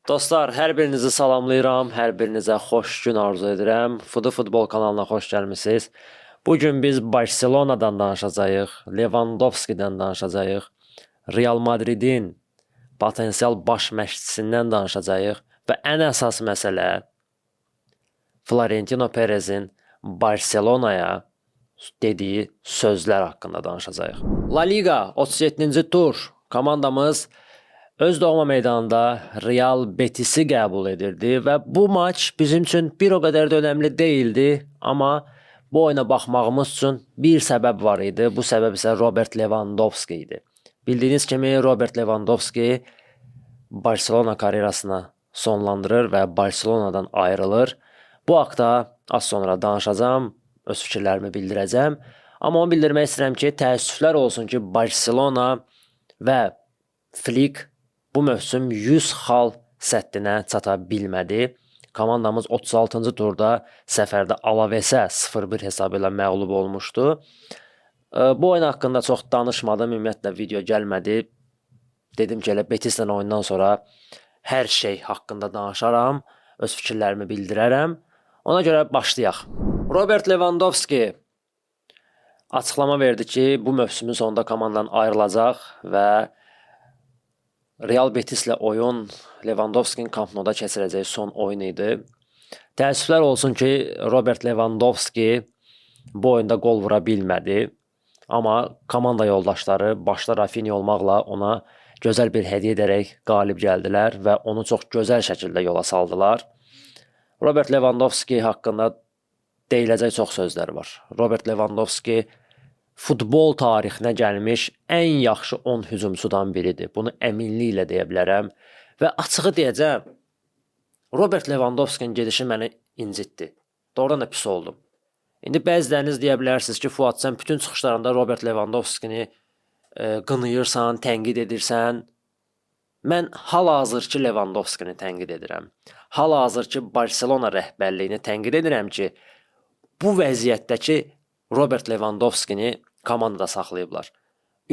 Dostlar, hər birinizi salamlayıram, hər birinizə xoş gün arzu edirəm. Fudu Futbol kanalına xoş gəlmisiniz. Bugün biz Barcelonadan danışacağıq, Lewandowski'dən danışacağıq, Real Madridin potensial baş məşqçisindən danışacağıq və ən əsas məsələ Florentino Perezin Barcelona'ya dediyi sözlər haqqında danışacağıq. La Liga 37-ci tur komandamız öz doğma meydanında Real Betis'i qəbul edirdi və bu maç bizim üçün bir o qədər də önəmli deyildi, amma bu oyuna baxmağımız üçün bir səbəb var idi. Bu səbəb isə Robert Lewandowski idi. Bildiyiniz kimi Robert Lewandowski Barcelona karyerasına sonlandırır və Barcelona'dan ayrılır. Bu haqda az sonra danışacağım, öz fikirlərimi bildirəcəm. Amma onu bildirmək istəyirəm ki, təəssüflər olsun ki, Barcelona və Flick bu mövsüm 100 xal səddinə çata bilmədi. Komandamız 36-cı turda səfərdə Alavesə 0-1 hesabı ilə məğlub olmuşdu. Bu oyun haqqında çox danışmadım, ümumiyyətlə video gəlmədi. Dedim ki, elə Betislə oyundan sonra hər şey haqqında danışaram, öz fikirlərimi bildirərəm. Ona görə başlayaq. Robert Lewandowski açıqlama verdi ki, bu mövsümün sonunda komandadan ayrılacaq və Real Betislə oyun Lewandowski'nin Camp Nou-da keçirəcəyi son oyun idi. Təəssüflər olsun ki, Robert Lewandowski bu oyunda qol vura bilmədi. Amma komanda yoldaşları başda Rafinha olmaqla ona gözəl bir hədiyyə edərək qalib gəldilər və onu çox gözəl şəkildə yola saldılar. Robert Lewandowski haqqında deyiləcək çox sözlər var. Robert Lewandowski futbol tarixinə gəlmiş ən yaxşı 10 hücumçudan biridir. Bunu əminliklə deyə bilərəm. Və açığı deyəcəm, Robert Lewandowski'nin gedişi məni incitdi. Doğrudan da pis oldum. İndi bəziləriniz deyə bilərsiniz ki, Fuad, sən bütün çıxışlarında Robert Lewandowski'ni qınıyırsan, tənqid edirsən. Mən hal-hazırki Lewandowski'ni tənqid edirəm. Hal-hazırki Barcelona rəhbərliyini tənqid edirəm ki, bu vəziyyətdəki Robert Lewandowski'ni komandada saxlayıblar.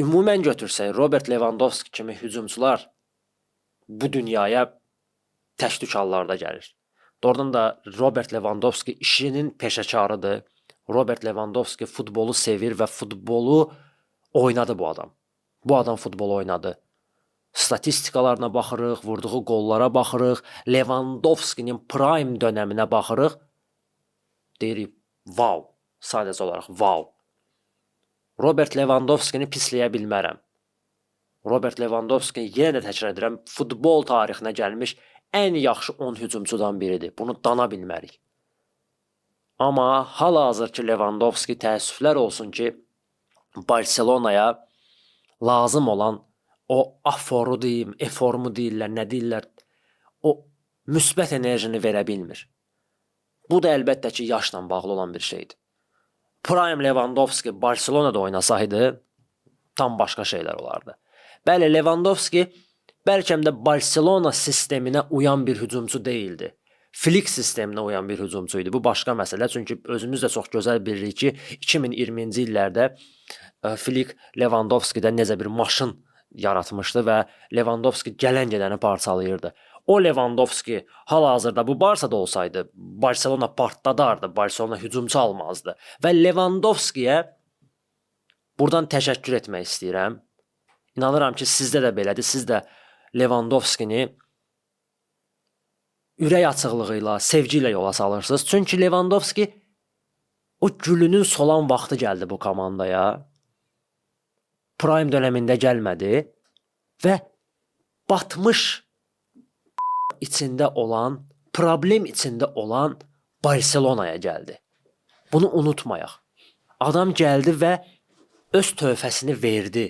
Ümumən götürsək, Robert Lewandowski kimi hücumçular bu dünyaya tək-tük hallarda gəlir. Doğrudan da Robert Lewandowski işinin peşəkarıdır. Robert Lewandowski futbolu sevir və futbolu oynadı bu adam. Bu adam futbolu oynadı. Statistikalarına baxırıq, vurduğu qollara baxırıq, Lewandowski'nin prime dönəminə baxırıq. Deyirik, wow. Sadəcə olaraq, wow. Robert Lewandowski'ni pisləyə bilmərəm. Robert Lewandowski, yenə də təkrar edirəm, futbol tarixinə gəlmiş ən yaxşı 10 hücumçudan biridir. Bunu dana bilmərik. Amma hal-hazırki Lewandowski təəssüflər olsun ki, Barcelona'ya lazım olan o aforu deyim, eformu deyirlər, nə deyirlər, o müsbət enerjini verə bilmir. Bu da əlbəttə ki, yaşla bağlı olan bir şeydir. Prime Lewandowski Barcelona'da oynasaydı tam başqa şeylər olardı. Bəli, Lewandowski bəlkə də Barcelona sisteminə uyan bir hücumçu deyildi. Flick sisteminə uyan bir hücumçu idi. Bu başqa məsələ. Çünki özümüz də çox gözəl bilirik ki, 2020-ci illərdə Flick Lewandowski'dən necə bir maşın yaratmışdı və Lewandowski gələn gedəni parçalayırdı. O Lewandowski hal-hazırda bu Barsada olsaydı, Barcelona partladardı, Barcelona hücumçu almazdı. Və Lewandowski'yə buradan təşəkkür etmək istəyirəm. İnanıram ki, sizdə də belədir. Siz də Lewandowski'ni ürək açıqlığı ilə, sevgi ilə yola salırsınız. Çünki Lewandowski o gülünün solan vaxtı gəldi bu komandaya. Prime dönəmində gəlmədi və batmış içində olan, problem içində olan Barcelona'ya gəldi. Bunu unutmayaq. Adam gəldi və öz töhfəsini verdi.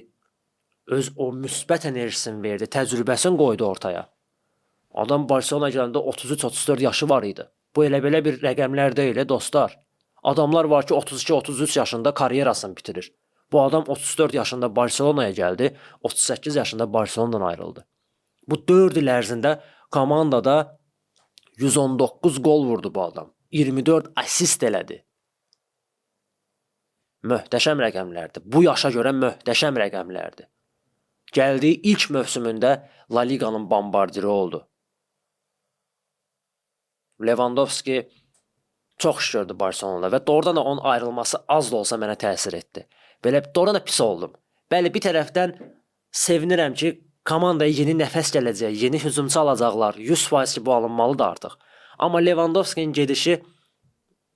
Öz o müsbət enerjisini verdi, təcrübəsini qoydu ortaya. Adam Barcelona'ya gələndə 33-34 yaşı var idi. Bu elə-belə bir rəqəmlər deyil, dostlar. Adamlar var ki, 32-33 yaşında karyerasını bitirir. Bu adam 34 yaşında Barcelona'ya gəldi, 38 yaşında Barcelona'dan ayrıldı. Bu 4 il ərzində komandada 119 gol vurdu bu adam. 24 asist elədi. Möhtəşəm rəqəmlərdir. Bu yaşa görə möhtəşəm rəqəmlərdir. Gəldiyi ilk mövsümündə La Liga'nın bombardiri oldu. Lewandowski çox iş gördü Barselonada və doğrudan da onun ayrılması az da olsa mənə təsir etdi. Belə doğrudan da pis oldum. Bəli, bir tərəfdən sevinirəm ki, komandaya yeni nəfəs gələcək, yeni hücumçu alacaqlar. 100% ki, bu alınmalıdır artıq. Amma Lewandowski'nin gedişi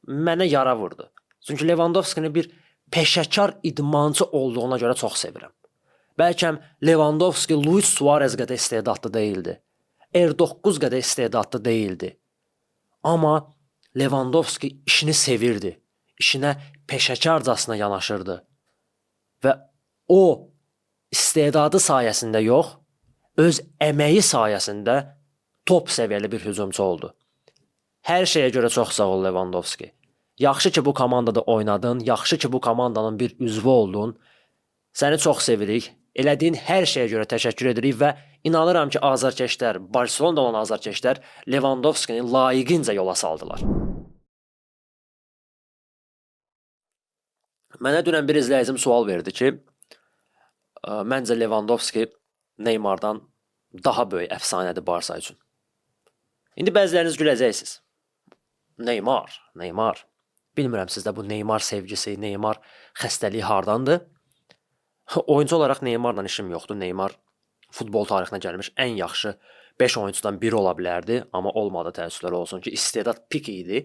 mənə yara vurdu. Çünki Lewandowski'nin bir peşəkar idmançı olduğuna görə çox sevirəm. Bəlkə Lewandowski Luis Suarez qədər istedadlı deyildi. R9 qədər istedadlı deyildi. Amma Lewandowski işini sevirdi. İşinə peşəkarcasına yanaşırdı. Və o istedadı sayəsində yox, öz əməyi sayəsində top səviyyəli bir hücumçu oldu. Hər şeyə görə çox sağ ol Lewandowski. Yaxşı ki bu komandada oynadın, yaxşı ki bu komandanın bir üzvü oldun. Səni çox sevirik. Elədiyin hər şeyə görə təşəkkür edirik və inanıram ki, azarkeşlər, Barselonada olan azarkeşlər Lewandowskini layiqincə yola saldılar. Mənə dünən bir izləyicim sual verdi ki, məncə Lewandowski Neymardan daha böyük əfsanədir Barsa üçün. İndi bəziləriniz güləcəksiniz. Neymar. Bilmirəm sizdə bu Neymar sevgisi, Neymar xəstəliyi hardandır? Oyuncu olaraq Neymarla işim yoxdur. Neymar futbol tarixinə gəlmiş ən yaxşı 5 oyuncudan biri ola bilərdi, amma olmadı təəssüflər olsun ki, istedad pik idi.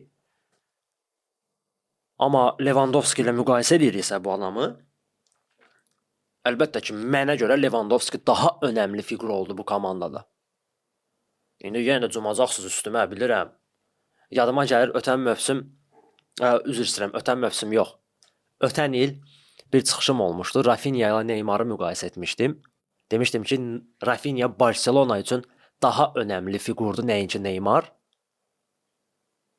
Amma Lewandowski ilə müqayisə ediriksə bu adamı, əlbəttə ki, mənə görə Lewandowski daha önəmli fiqur oldu bu komandada. İndi yenə də cumacaqsınız üstümə, bilirəm. Yadıma gəlir ötən mövsüm, ötən mövsüm yox. Ötən il bir çıxışım olmuşdu. Rafinha ilə Neymarı müqayisə etmişdim. Demişdim ki, Rafinha Barcelona üçün daha önəmli fiqurdur, nəinki Neymar.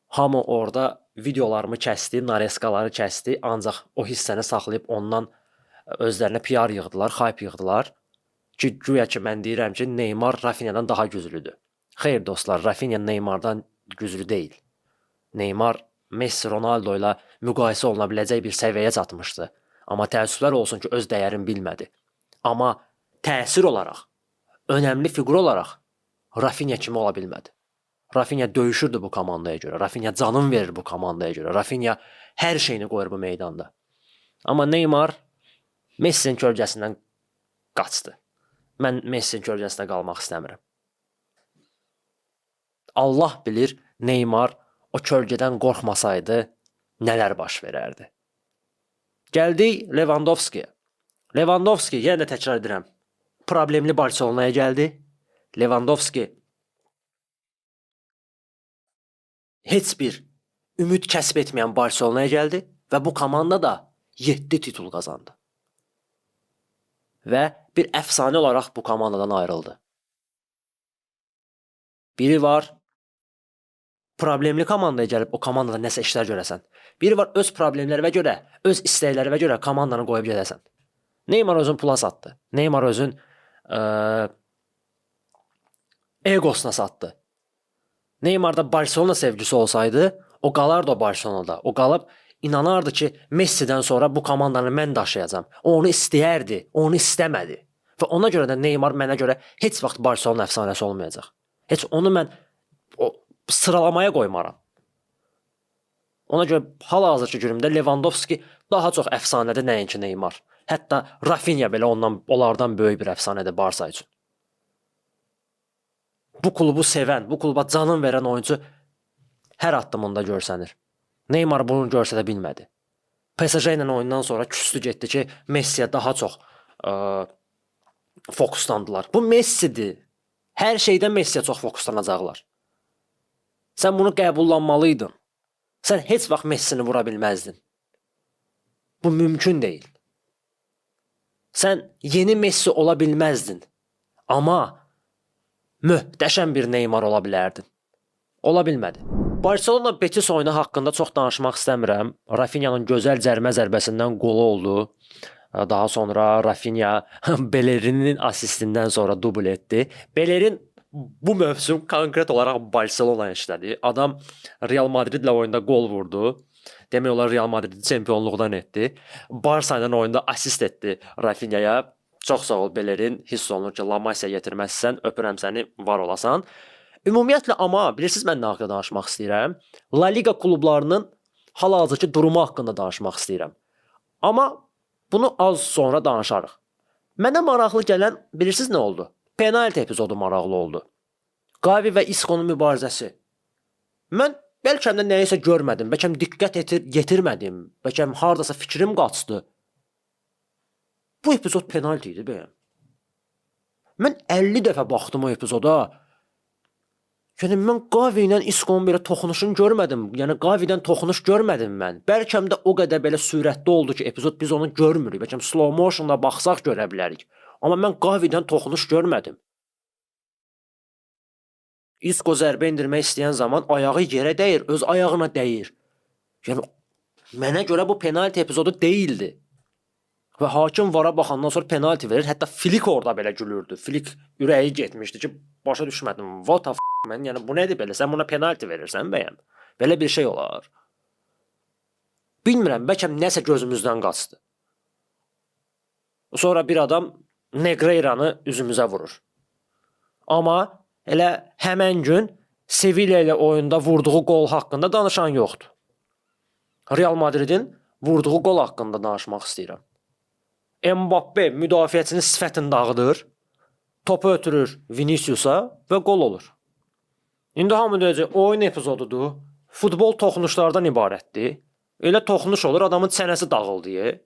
Hamı orada videolarımı kəsdi, nareskaları kəsdi, ancaq o hissəni saxlayıb ondan özlərinə PR yığdılar, hype yığdılar. Ki, güya ki, mən deyirəm ki, Neymar Rafinhadan daha güclüdür. Xeyr dostlar, Rafinha Neymardan güclü deyil. Neymar Messi, Ronaldo ilə müqayisə oluna biləcək bir səviyyəyə çatmışdı. Amma təəssüflər olsun ki, öz dəyərini bilmədi. Amma təsir olaraq, önəmli fiqur olaraq Rafinha kimi ola bilmədi. Rafinha döyüşürdü bu komandaya görə. Rafinha canın verir bu komandaya görə. Rafinha hər şeyini qoyur bu meydanda. Amma Neymar Messi'nin kölgəsindən qaçdı. Mən Messi'nin kölgəsində qalmaq istəmirəm. Allah bilir, Neymar o kölgədən qorxmasaydı nələr baş verərdi. Gəldik Lewandowski'yə. Lewandowski, yenə də təkrar edirəm, problemli Barcelona'ya gəldi. Lewandowski heç bir ümid kəsb etməyən Barcelona'ya gəldi və bu komanda da 7 titul qazandı. Və bir əfsanə olaraq bu komandadan ayrıldı. Biri var, problemli komandaya gəlib o komandada nəsə işlər görəsən. Biri var, öz problemlərinə görə, öz istəklərinə görə komandanı qoyub gedəsən. Neymar özün pula satdı. Neymar özün egosuna satdı. Neymarda Barcelona sevgisi olsaydı, o qalardı o Barcelona'da. O qalıb inanardı ki, Messi'dən sonra bu komandanı mən daşıyacağam. O onu istəyərdi, onu istəmədi. Və ona görə də Neymar mənə görə heç vaxt Barcelona əfsanəsi olmayacaq. Heç onu mən sıralamaya qoymaram. Ona görə hal-hazırki günümdə Lewandowski daha çox əfsanədir nəinki Neymar. Hətta Rafinha belə onlardan böyük bir əfsanədir Barsa üçün. Bu klubu sevən, bu kluba canın verən oyuncu hər addımında görsənir. Neymar bunu görsə də bilmədi. PSG ilə oyundan sonra küslü getdi ki, Messi'yə daha çox fokuslandılar. Bu Messi'dir. Hər şeydən Messi'yə çox fokuslanacaqlar. Sən bunu qəbullanmalıydın. Sən heç vaxt Messi'ni vura bilməzdin. Bu mümkün deyil. Sən yeni Messi ola bilməzdin. Amma möhtəşəm bir Neymar ola bilərdin. Ola bilmədi. Barcelona Betis oyunu haqqında çox danışmaq istəmirəm. Rafinha'nın gözəl cərimə zərbəsindən qolu oldu. Daha sonra Rafinha Bellerinin asistindən sonra dubl etdi. Bellerin bu mövsüm konkret olaraq Barcelona'ya işlədi. Adam Real Madridlə oyunda qol vurdu. Demək olar Real Madridi çempionluqdan etdi. Barsa ilə oyunda asist etdi Rafinha'ya. Çox sağ ol Bellerin. Hiss olunur ki, La Masia yetirməzsən, öpürəm səni, var olasan. Ümumiyyətlə amma bilirsiniz mən nə haqqında danışmaq istəyirəm? La Liga klublarının hal-hazırki durumu haqqında danışmaq istəyirəm. Amma bunu az sonra danışarıq. Mənə maraqlı gələn bilirsiniz nə oldu? Penalti epizodu maraqlı oldu. Gavi və Isco'nun mübarizəsi. Mən bəlkə də nəyisə görmədim, bəlkə diqqət yetirmədim, bəlkə hardasa fikrim qaçdı. Bu epizod penalti idi bəyəm. Mən 50 dəfə baxdım o epizoda. Yəni mən Gavi ilə Isco'nun belə toxunuşunu görmədim. Yəni Gavi'dən toxunuş görmədim mən. Bəlkə də o qədər belə sürətli oldu ki, epizod biz onu görmürük. Bəlkə slow motionla baxsaq görə bilərik. Amma mən Gavi'dən toxunuş görmədim. Isco zərbə endirmək istəyən zaman ayağı yerə dəyir, öz ayağına dəyir. Yəni mənə görə bu penalti epizodu deyildi. Və hakim vara baxandan sonra penalti verir. Hətta Flick orada belə gülürdü. Flick ürəyi getmişdi ki, başa düşmədim. What the f*** mən, yəni bu nədir belə? Sən buna penalti verirsən bəyəm? Belə bir şey olar. Bilmirəm, bəlkə nəsə gözümüzdən qaçdı. Sonra bir adam Negreiranı üzümüzə vurur. Amma elə həmən gün Sevilla ilə oyunda vurduğu qol haqqında danışan yoxdur. Real Madridin vurduğu qol haqqında danışmaq istəyirəm. Mbappe müdafiəçinin sifətini dağıdır, topu ötürür Vinicius'a və qol olur. İndi hamı deyəcək, oyun epizodudur, futbol toxunuşlardan ibarətdir. Elə toxunuş olur, adamın çənəsi dağıldı.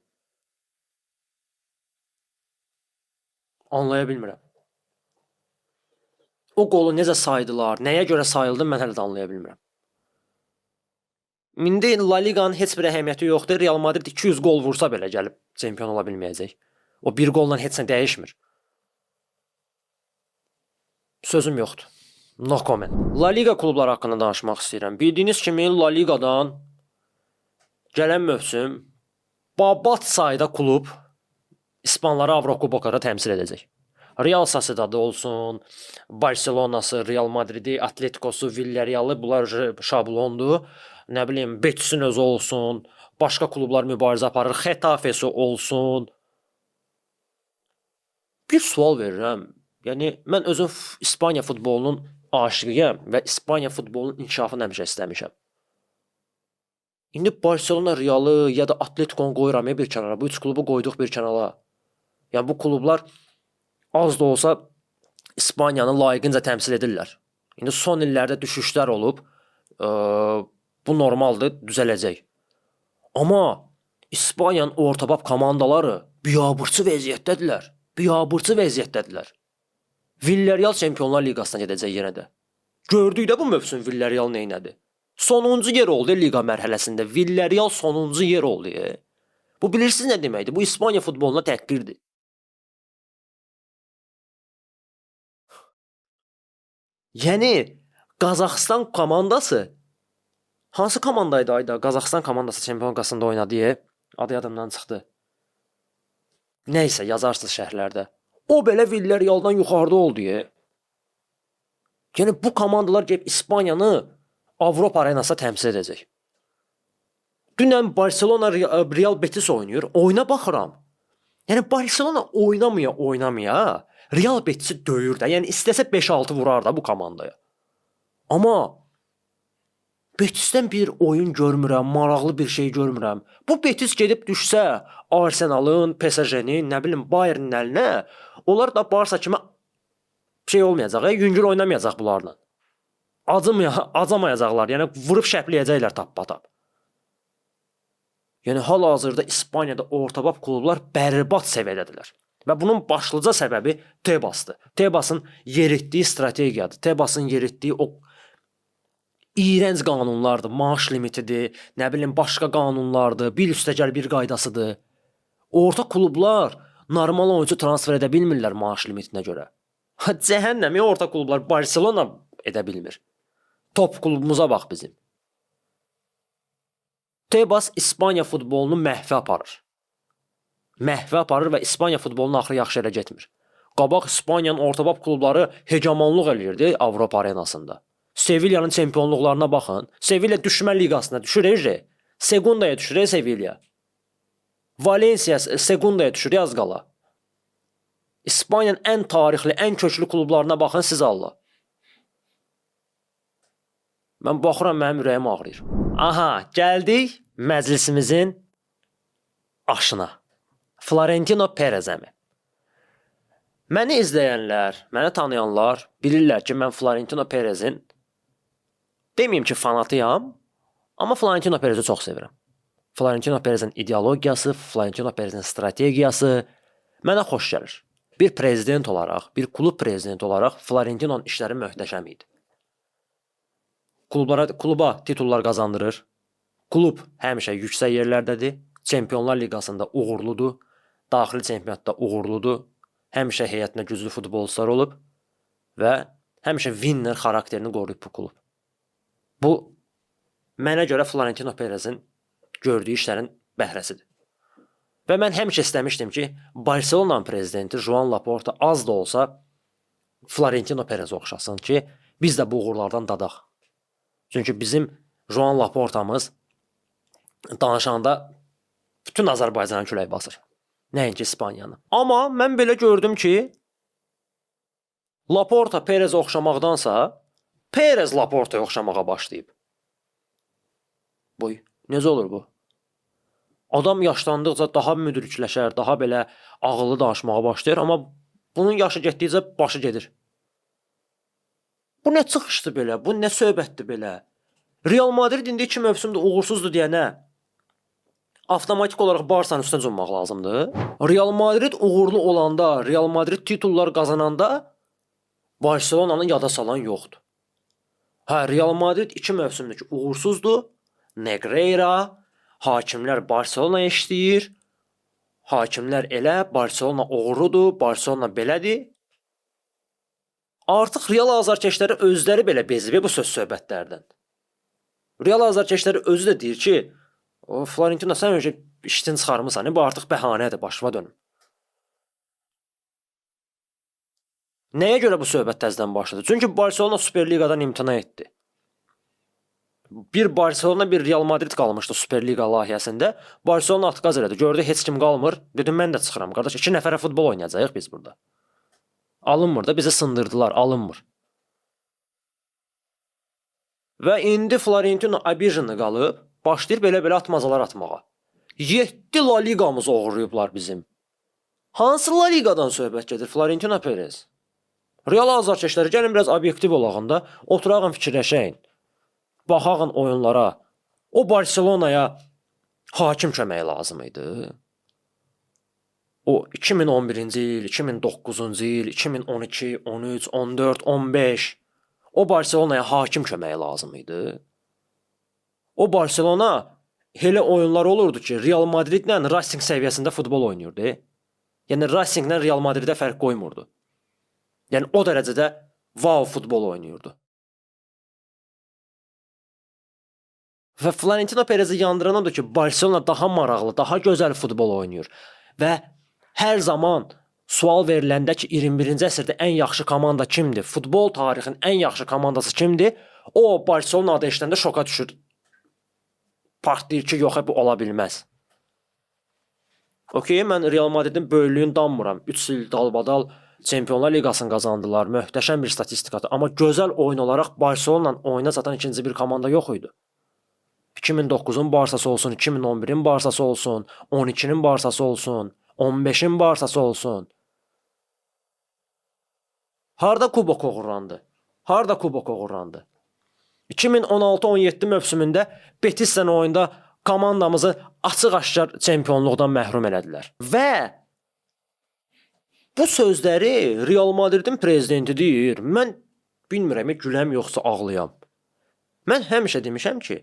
Anlaya bilmirəm. O qolu necə saydılar, nəyə görə sayıldı, mən hələ də anlaya bilmirəm. İndi La Liga'nın heç bir əhəmiyyəti yoxdur. Real Madrid 200 qol vursa belə gəlib çempion ola bilməyəcək. O bir qolla heç nə dəyişmir. Sözüm yoxdur. No comment. La Liga klubları haqqında danışmaq istəyirəm. Bildiyiniz kimi La Liga'dan gələn mövsüm babat sayda klub İspanları Avrokuboklara təmsil edəcək. Real Sociedad'ı olsun, Barcelona'sı, Real Madrid'i, Atletico'su, Villarreal'ı bunlar şablondur. Nə bilim, Betis'in özü olsun, başqa klublar mübarizə aparır, Getafe'si olsun. Bir sual verirəm. Yəni mən özüm İspaniya futbolunun aşiqiyəm və İspaniya futbolunun inkişafını həmişə istəmişəm. İndi Barcelona, Real'ı ya da Atletico'nu qoyuram bir kənara. Bu üç klubu qoyduq bir kənara. Yəni bu klublar az da olsa İspaniyanı layiqincə təmsil edirlər. İndi son illərdə düşüşlər olub. Bu normaldır, düzələcək. Amma İspaniyanın ortabab komandaları biabırçı vəziyyətdədirlər. Biabırçı vəziyyətdədirlər. Villarreal Çempionlar Liqasına gedəcək yenə də. Gördük də bu mövsüm Villarreal neynədi? Sonuncu yer oldu liqa mərhələsində. Villarreal sonuncu yer oldu. Bu bilirsiniz nə deməkdir? Bu İspaniya futboluna təhqirdir. Yəni Qazaxıstan komandası hansı komandaydı ayda? Qazaxıstan komandası çempionluqasında oynadı. Adı yadımdan çıxdı. Nəysə yazarsınız şərhlərdə. O belə Villarrealdan yuxarıda oldu. Yəni bu komandalar gəlib İspaniyanı Avropa arenasında təmsil edəcək. Dünən Barcelona Real Betis oynayır. Oyuna baxıram. Yəni Barcelona oynamaya Real Betis'i döyür də. Yəni istəsə 5-6 vurar da bu komandaya. Amma Betis'dən bir oyun görmürəm, maraqlı bir şey görmürəm. Bu Betis gedib düşsə Arsenal'ın, PSG-nin, nə bilim Bayern'in əlinə, onlar da Barça kimi şey olmayacaq, yüngül oynamayacaq bunlarla. Acamayacaqlar, yəni vurub şəpləyəcəklər tap-patap. Yəni hal-hazırda İspaniyada ortabab klublar bərbad səviyyədədirlər. Və bunun başlıca səbəbi Tebas'dır. Tebas'ın yeritdiyi strategiyadır. Tebas'ın yeritdiyi o iğrənc qanunlardır, maaş limitidir, nə bilim başqa qanunlardır, bir üstəgəl bir qaydasıdır. Orta klublar normal oyuncu transfer edə bilmirlər maaş limitinə görə. Cəhənnəmi orta klublar Barcelona edə bilmir. Top klubumuza bax bizim. Tebas İspaniya futbolunu məhvə aparır. Məhvə aparır və İspaniya futbolunun axırı yaxşı yerə getmir. Qabaq İspaniyanın ortabab klubları hegemonluq eləyirdi Avropa arenasında. Sevilla'nın çempionluqlarına baxın. Sevilla düşmən liqasına düşür. Segundaya düşür Sevilla. Valencia Segundaya düşür az qala. İspaniyanın ən tarixli, ən köklü klublarına baxın siz Allah. Mən baxıram, mənim ürəyim ağrıyır. Aha, gəldik məclisimizin aşına. Florentino Perez əmi. Məni izləyənlər, məni tanıyanlar bilirlər ki, mən Florentino Perezin deməyim ki, fanatıyam, amma Florentino Perezi çox sevirəm. Florentino Perezin ideologiyası, Florentino Perezin strategiyası mənə xoş gəlir. Bir prezident olaraq, bir klub prezidenti olaraq Florentino'nun işləri möhtəşəm idi. Kluba titullar qazandırır. Klub həmişə yüksək yerlərdədir. Çempionlar Liqasında uğurludur. Daxili çempionatda uğurludur. Həmişə heyətinə güclü futbolçular olub və həmişə winner xarakterini qoruyub bu klub. Bu mənə görə Florentino Perezin gördüyü işlərin bəhrəsidir. Və mən həmişə istəmişdim ki, Barcelona'nın prezidenti Joan Laporta az da olsa Florentino Perez oxşasın ki, biz də bu uğurlardan dadaq. Çünki bizim Joan Laportamız danışanda bütün Azərbaycanın külək basır. Nəinki İspaniyanı. Amma mən belə gördüm ki, Laporta Perez oxşamaqdansa, Perez Laporta'ya oxşamağa başlayıb. Boy, necə olur bu? Adam yaşlandıqca daha müdrikləşər, daha belə ağıllı danışmağa başlayır, amma bunun yaşı getdikcə başı gedir. Bu nə çıxışdı belə? Bu nə söhbətdir belə? Real Madrid indi 2 mövsümdə uğursuzdur deyənə avtomatik olaraq Barsanın üstünə cummaq lazımdır. Real Madrid uğurlu olanda, Real Madrid titullar qazananda Barcelona'nın yada salan yoxdur. Hə, Real Madrid 2 mövsümdəki uğursuzdur. Negreira, hakimlər Barcelona'ya işləyir. Hakimlər elə, Barcelona uğurludur, Barcelona belədir. Artıq Real azarkeşləri özləri belə bezib bu söz söhbətlərdən. Real azarkeşləri özü də deyir ki, Florentino sən öncə işdən çıxarmısan, bu artıq bəhanədir, başıma dönüm. Nəyə görə bu söhbət təzədən başladı? Çünki Barcelona Super Liqadan imtina etdi. Bir Barcelona, bir Real Madrid qalmışdı Super Liqa layihəsində. Barcelona atqaz elədi. Gördü heç kim qalmır. Dedim mən də çıxıram. Qardaş, 2 nəfərə futbol oynayacağıq biz burada. Alınmır da bizi sındırdılar, alınmır. Və indi Florentino Abijini qalıb, başlayır belə-belə atmacalar atmağa. 7 La Liqamızı oğurlayıblar bizim. Hansı La Liqadan söhbət gedir Florentino Perez? Real azarkeşləri gəlin biraz obyektiv olağında, oturağın fikirləşəyin. Baxağın oyunlara. O Barcelona'ya hakim köməyi lazım idi. O 2011-ci il, 2009-cu il, 2012, 13, 14, 15 o Barcelona'ya hakim köməyi lazım idi. O Barcelona elə oyunlar olurdu ki, Real Madridlə Racing səviyyəsində futbol oynayırdı. Yəni Racinglə Real Madridə fərq qoymurdu. Yəni o dərəcədə wow futbol oynayırdı. Və Florentino Perezi yandıran odur ki, Barcelona daha maraqlı, daha gözəl futbol oynayır. Və hər zaman sual veriləndə ki, 21-ci əsrdə ən yaxşı komanda kimdir? Futbol tarixinin ən yaxşı komandası kimdir? O Barcelona adı eşidəndə şoka düşür. Partlayır ki, yox, bu ola bilməz. Okey, mən Real Madridin böyüklüyünü danmıram. 3 il dalbadal Çempionlar Liqasını qazandılar. Möhtəşəm bir statistikadır. Amma gözəl oyun olaraq Barcelona oyuna çatan ikinci bir komanda yox idi. 2009-un Barsası olsun, 2011-in Barsası olsun, 12-nin Barsası olsun, 15-in Barsası olsun. Harda kubok uğurlandı? Harda kubok uğurlandı? 2016-17 mövsümündə Betis'lə oyunda komandamızı açıq-aşkar çempionluqdan məhrum elədilər. Və bu sözləri Real Madridin prezidenti deyir. Mən bilmirəm, güləm yoxsa ağlayam. Mən həmişə demişəm ki,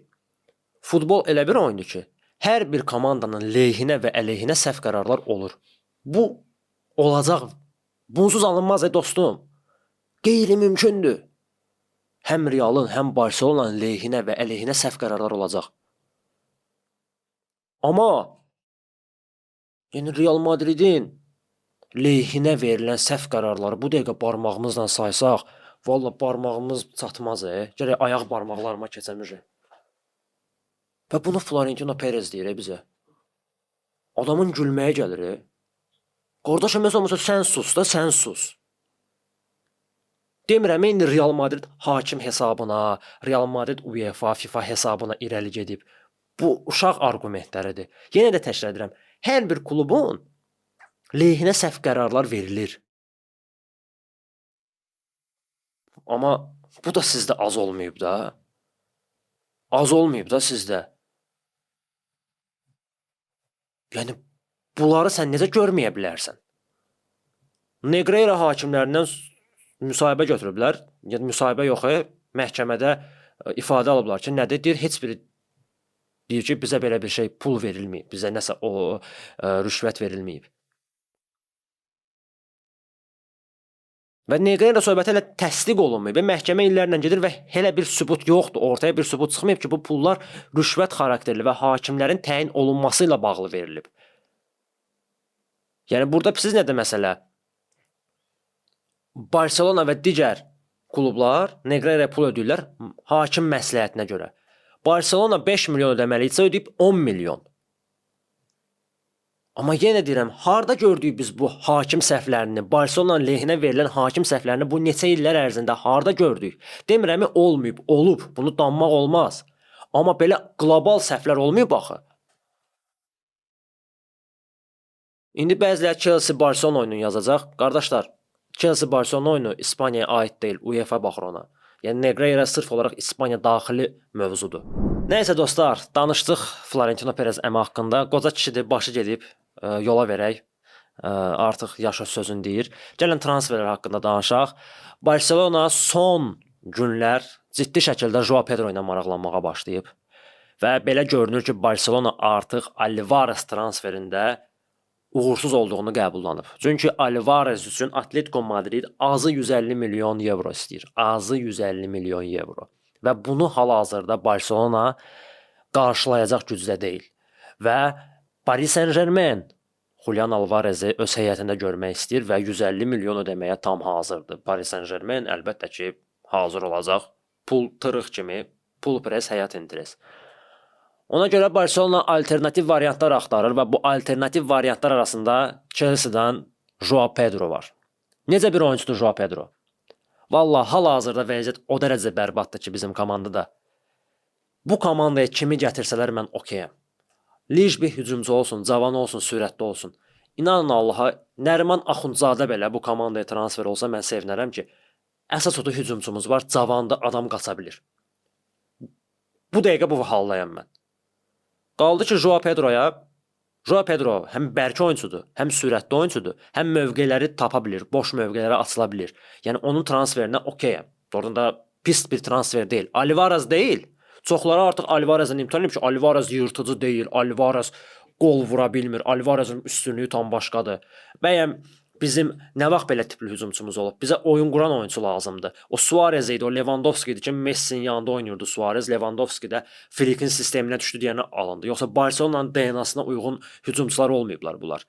futbol elə bir oyundur ki, hər bir komandanın leyhinə və əleyhinə səhv qərarlar olur. Bu olacaq. Bunsuz alınmaz dostum. Qeyri-mümkündür. Həm Realın, həm Barcelona'nın leyhinə və əleyhinə səhv qərarlar olacaq. Amma yəni Real Madridin leyhinə verilən səhv qərarları bu dəqiqə barmağımızla saysaq, valla barmağımız çatmaz. Gərək ayaq barmaqlarıma keçəmir. Və bunu Florentino Perez deyir bizə. Adamın gülməyə gəlir. Qardaşım, məsələn, sən sus da, sən sus. Demirəm, indi Real Madrid hakim hesabına, Real Madrid UEFA, FIFA hesabına irəli gedib. Bu uşaq arqumentləridir. Yenə də təkrar edirəm. Hər bir klubun lehinə səhv qərarlar verilir. Amma bu da sizdə az olmayıb da. Az olmayıb da sizdə. Yəni bunları sən necə görməyə bilərsən? Negreira hakimlərindən müsahibə götürüblər. Yəni müsahibə yox, məhkəmədə ifadə alıblar ki, nədir? Deyir, heç biri deyir ki, bizə belə bir şey pul verilməyib, bizə nəsə rüşvət verilməyib. Və Negreira söhbəti elə təsdiq olunmayıb. Məhkəmə illərlə gedir və elə bir sübut yoxdur. Ortaya bir sübut çıxmayıb ki, bu pullar rüşvət xarakterli və hakimlərin təyin olunması ilə bağlı verilib. Yəni burada siz nədir məsələ? Barcelona və digər klublar Negreira'ya pul ödəyirlər hakim məsləhətinə görə. Barcelona 5 milyon ödəməli isə ödəyib 10 milyon. Amma yenə deyirəm, harda gördük biz bu hakim səhvlərini, Barcelona lehinə verilən hakim səhvlərini bu neçə illər ərzində harda gördük? Demirəm, olmayıb, olub. Bunu danmaq olmaz. Amma belə qlobal səhvlər olmayıb axı. İndi bəziləri Chelsea-Barcelona oyununu yazacaq. Qardaşlar, Chelsea-Barcelona oyunu İspaniyaya aid deyil, UEFA baxır ona. Yəni Negreira sırf olaraq İspaniya daxili mövzudur. Nəysə dostlar, danışdıq Florentino Perez əmi haqqında. Qoca kişidir, başı gedib, yola verək. Artıq yaşa sözün deyir. Gəlin transferlər haqqında danışaq. Barcelona son günlər ciddi şəkildə Joao Pedro ilə maraqlanmağa başlayıb. Və belə görünür ki, Barcelona artıq Alvarez transferində uğursuz olduğunu qəbullanıb. Çünki Alvarez üçün Atletico Madrid azı 150 milyon euro istəyir. Azı 150 milyon euro. Və bunu hal-hazırda Barcelona qarşılayacaq gücdə deyil. Və Paris Saint-Germain Julian Alvarez'i öz heyətində görmək istəyir və 150 milyon ödəməyə tam hazırdır. Paris Saint-Germain əlbəttə ki, hazır olacaq. Pul tırıq kimi, pul pres, həyat interes. Ona görə Barcelona alternativ variantlar axtarır və bu alternativ variantlar arasında Chelsea-dan Joao Pedro var. Necə bir oyuncudur Joao Pedro? Vallahi hal-hazırda vəziyyət o dərəcə bərbaddır ki, bizim komandada. Bu komandaya kimi gətirsələr mən okeyəm. Lij bir hücumcu olsun, cavan olsun, sürətli olsun. İnanın Allaha, Nəriman Axundzadə belə bu komandaya transfer olsa mən sevinərəm ki, əsas otu hücumcumuz var, cavandı, adam qaça bilir. Bu dəqiqə bu haldayam mən. Qaldı ki, Joao Pedro həm bərk oyuncudur, həm sürətli oyuncudur, həm mövqeləri tapa bilir, boş mövqelərə açıla bilir. Yəni onun transferinə okeyəm. Doğrudan da pis bir transfer deyil. Alvarez deyil. Çoxları artıq Alvarez'in imtihan edib ki, Alvarez yırtıcı deyil, Alvarez qol vura bilmir, Alvarez'in üstünlüyü tam başqadır. Bəyəm bizim nə vaxt belə tipli hücumçumuz olub? Bizə oyun quran oyuncu lazımdır. O Suarez idi, o Lewandowski idi ki, Messi'nin yanında oynayırdı Suarez. Lewandowski də Flick'in sisteminə düşdü deyənə alındı. Yoxsa Barcelona'nın DNA'sına uyğun hücumçular olmayıblar bunlar.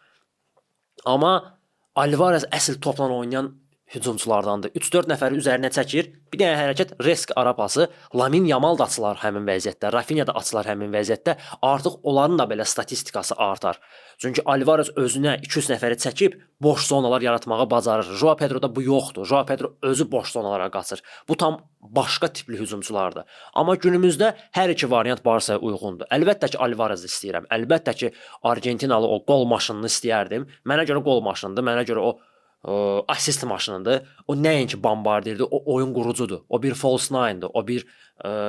Amma Alvarez əsl topla oynayan hücumçulardandır. 3-4 nəfəri üzərinə çəkir. Bir dənə hərəkət risk arapası. Lamine Yamal da açılar həmin vəziyyətdə. Rafinha da açılar həmin vəziyyətdə. Artıq onların da belə statistikası artar. Çünki Alvarez özünə 200 nəfəri çəkib boş zonalar yaratmağı bacarır. Joao Pedro'da bu yoxdur. Joao Pedro özü boş zonalara qaçır. Bu tam başqa tipli hücumçulardır. Amma günümüzdə hər iki variant Barsaya uyğundur. Əlbəttə ki, Alvarez istəyirəm. Əlbəttə ki, Argentinalı o qol maşınını istəyərdim. Mənə görə qol maşınıdır. Mənə görə o assist maşınıdır. O nəinki bombardirdir, o oyun qurucudur. O bir false nine'dır, o bir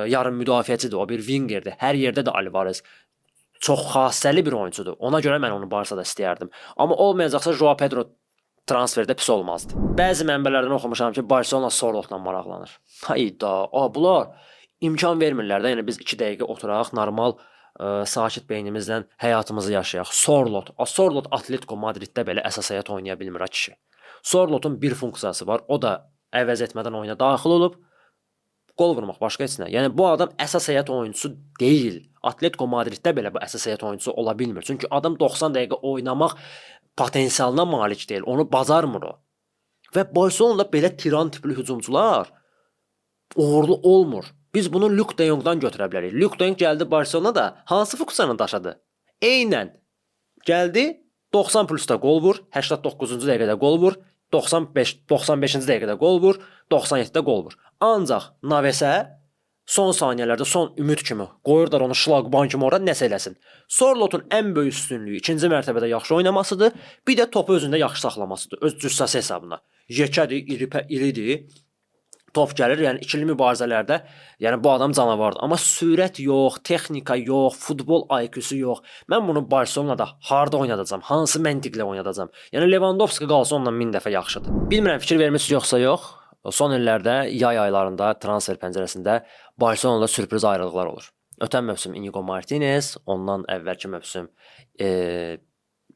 yarım müdafiəçidir, o bir wingerdir. Hər yerdə də Alvarez çox xassəli bir oyuncudur. Ona görə mən onu Barsada istəyərdim. Amma olmayacaqsa Joao Pedro transferdə pis olmazdı. Bəzi mənbələrdən oxumuşam ki, Barcelona Sorlotla maraqlanır. Hayda, bunlar imkan vermirlər də. Yəni biz 2 dəqiqə oturaq, normal sakit beynimizlə həyatımızı yaşayaq. Sorlot Atletico Madriddə belə əsas həyat oynaya bilmir kişi. Sorlotun bir funksiyası var. O da əvəz etmədən oyuna daxil olub qol vurmaq, başqa heç nə. Yəni bu adam əsas həyat oyuncusu deyil. Atletico Madriddə belə bu əsas həyat oyuncusu ola bilmir. Çünki adam 90 dəqiqə oynamaq potensialına malik deyil. Onu bacarmır o. Və Barcelonada belə tiran tipli hücumçular uğurlu olmur. Biz bunu Luke de Jong'dan götürə bilərik. Luke de Jong gəldi Barcelonada hansı funksiyanı daşıdı? Eynən gəldi 90 plusda qol vur, 89-cu dəqiqədə qol vur, 95-ci dəqiqədə qol vur, 97-də qol vur. Ancaq Navesə son saniyələrdə son ümid kimi qoyurlar onu şlaqban kimi ora nəsə eləsin. Sorlotun ən böyük üstünlüyü ikinci mərtəbədə yaxşı oynamasıdır, bir də topu özündə yaxşı saxlamasıdır, öz cüssəsi hesabına. Yekədir, iridir, top gəlir, yəni ikili mübarizələrdə, yəni bu adam canavardır. Amma sürət yox, texnika yox, futbol IQ-su yox. Mən bunu Barselonada harda oynadacam, hansı məntiqlə oynadacam? Yəni Lewandowski qalsa ondan 1000 dəfə yaxşıdır. Bilmirəm fikir vermisiniz yoxsa yox. Son illərdə yay aylarında transfer pəncərəsində Barselonada sürpriz ayrılıqlar olur. Ötən mövsüm Inigo Martinez, ondan əvvəlki mövsüm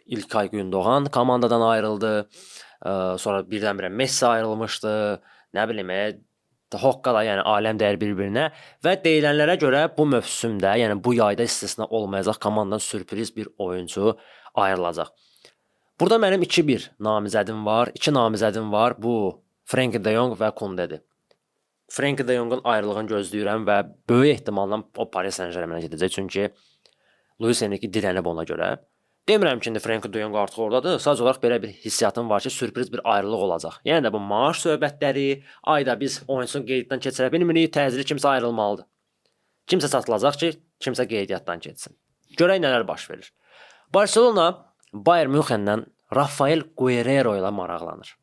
İlkay Gündoğan komandadan ayrıldı. Sonra birdən-birə Messi ayrılmışdı. Nə bilim, Hokka da, yəni aləm dəyər bir-birinə və deyilənlərə görə bu mövsümdə, yəni bu yayda istisna olmayacaq komandadan sürpriz bir oyuncu ayrılacaq. Burada mənim 2-1 namizədim var, 2 namizədim var. Bu Frenkie de Jong və Koundé'dir. Frenkie de Jong'un ayrılığını gözləyirəm və böyük ehtimalla o Paris Saint-Germainə gedəcək, çünki Luis Enrique dirənib ona görə. Demirəm ki, indi Frenkie de Jong artıq oradadır. Sadəcə olaraq belə bir hissiyatım var ki, sürpriz bir ayrılıq olacaq. Yəni də bu maaş söhbətləri, ayda biz oyunçunu qeyddən keçirə bilmirik, təcili kimsə ayrılmalıdır. Kimsə satılacaq ki, kimsə qeydiyyatdan keçsin. Görək nələr baş verir. Barcelona Bayern Münchenlə Rafael Guerreiro ilə maraqlanır.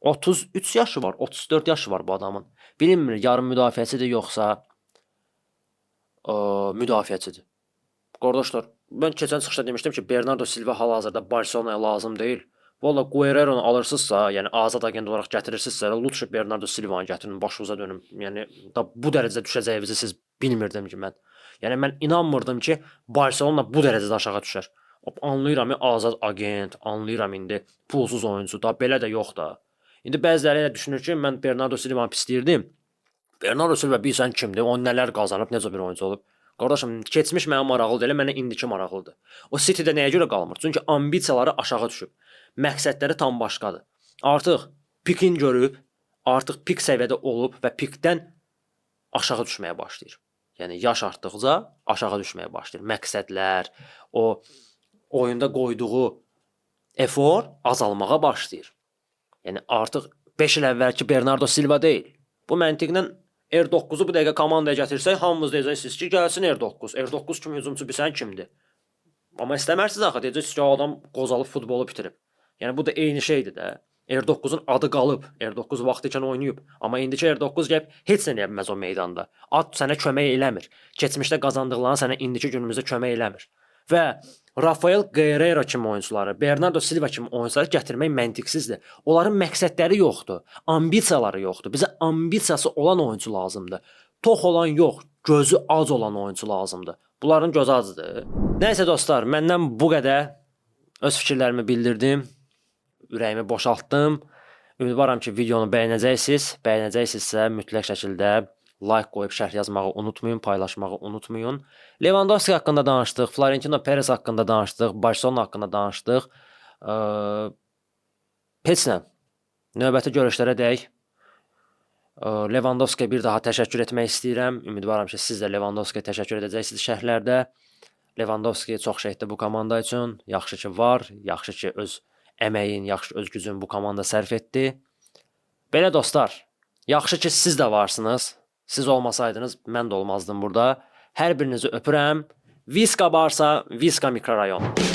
33 yaşı var, 34 yaşı var bu adamın. Bilinmir, yarım müdafiəçidir yoxsa müdafiəçidir. Qardaşlar, mən keçən çıxışda demişdim ki, Bernardo Silva hal-hazırda Barcelonaya lazım deyil. Valla Guerreiro-nu alırsınızsa, yəni azad agent olaraq gətirirsizsə, lütfən Bernardo Silva-nı gətirin, başınıza dönüm. Yəni bu dərəcədə düşəcəyinizi siz bilmirdim ki mən. Yəni mən inanmırdım ki, Barcelona bu dərəcədə aşağı düşər. Anlayıram azad agent, anlayıram indi pulsuz oyuncu da, belə də yox da. İndi bəziləri elə düşünür ki, mən Bernardo Silva-nı pisləyirdim. Bernardo Silva bilsən kimdir, o nələr qazanıb, necə bir oyuncu olub. Qardaşım, keçmiş mənə maraqlı deyil, mənə indiki maraqlıdır. O City-də nəyə görə qalmır? Çünki ambisiyaları aşağı düşüb. Məqsədləri tam başqadır. Artıq pikin görüb, artıq pik səviyyədə olub və pikdən aşağı düşməyə başlayır. Yəni yaş artdıqca aşağı düşməyə başlayır. Məqsədlər, o oyunda qoyduğu efor azalmağa başlayır. Yəni artıq 5 il əvvəlki Bernardo Silva deyil. Bu məntiqlə R9-u bu dəqiqə komandaya gətirsək, hamımız deyəcəksiniz ki, gəlsin R9. R9 kimi hücumçu bilsən kimdir? Amma istəmərsiniz axı, deyəcəksiniz ki, adam qozalıb futbolu bitirib. Yəni bu da eyni şeydir də. R9-un adı qalıb. R9 vaxtı ikən oynayıb. Amma indiki R9 gəlib heç nə edə bilməz o meydanda. Ad sənə kömək eləmir. Keçmişdə qazandıqlarını sənə indiki günümüzdə kömək eləmir. Və Rafael Guerreiro kimi oyuncuları, Bernardo Silva kimi oyuncuları gətirmək məntiqsizdir. Onların məqsədləri yoxdur, ambisiyaları yoxdur. Bizə ambisiyası olan oyuncu lazımdır. Tox olan yox, gözü az olan oyuncu lazımdır. Bunların gözü azdır. Nəysə dostlar, məndən bu qədər öz fikirlərimi bildirdim. Ürəyimi boşaltdım. Ümidvaram ki, videonu bəyənəcəksiniz. Bəyənəcəksinizsə mütləq şəkildə like qoyub şərh yazmağı unutmayın, paylaşmağı unutmayın. Lewandowski haqqında danışdıq, Florentino Perez haqqında danışdıq, Barcelona haqqında danışdıq. Heç nə. Növbəti görüşlərədək Lewandowskiyə bir daha təşəkkür etmək istəyirəm. Ümidvaram ki, siz də Lewandowskiyə təşəkkür edəcəksiniz şərhlərdə. Lewandowski çox şey etdi bu komanda üçün. Yaxşı ki var, yaxşı ki öz əməyin, yaxşı öz gücün bu komanda sərf etdi. Belə dostlar, yaxşı ki siz də varsınız. Siz olmasaydınız, mən də olmazdım burada. Hər birinizi öpürəm. Viska Barsa, Viska Mikrorayon.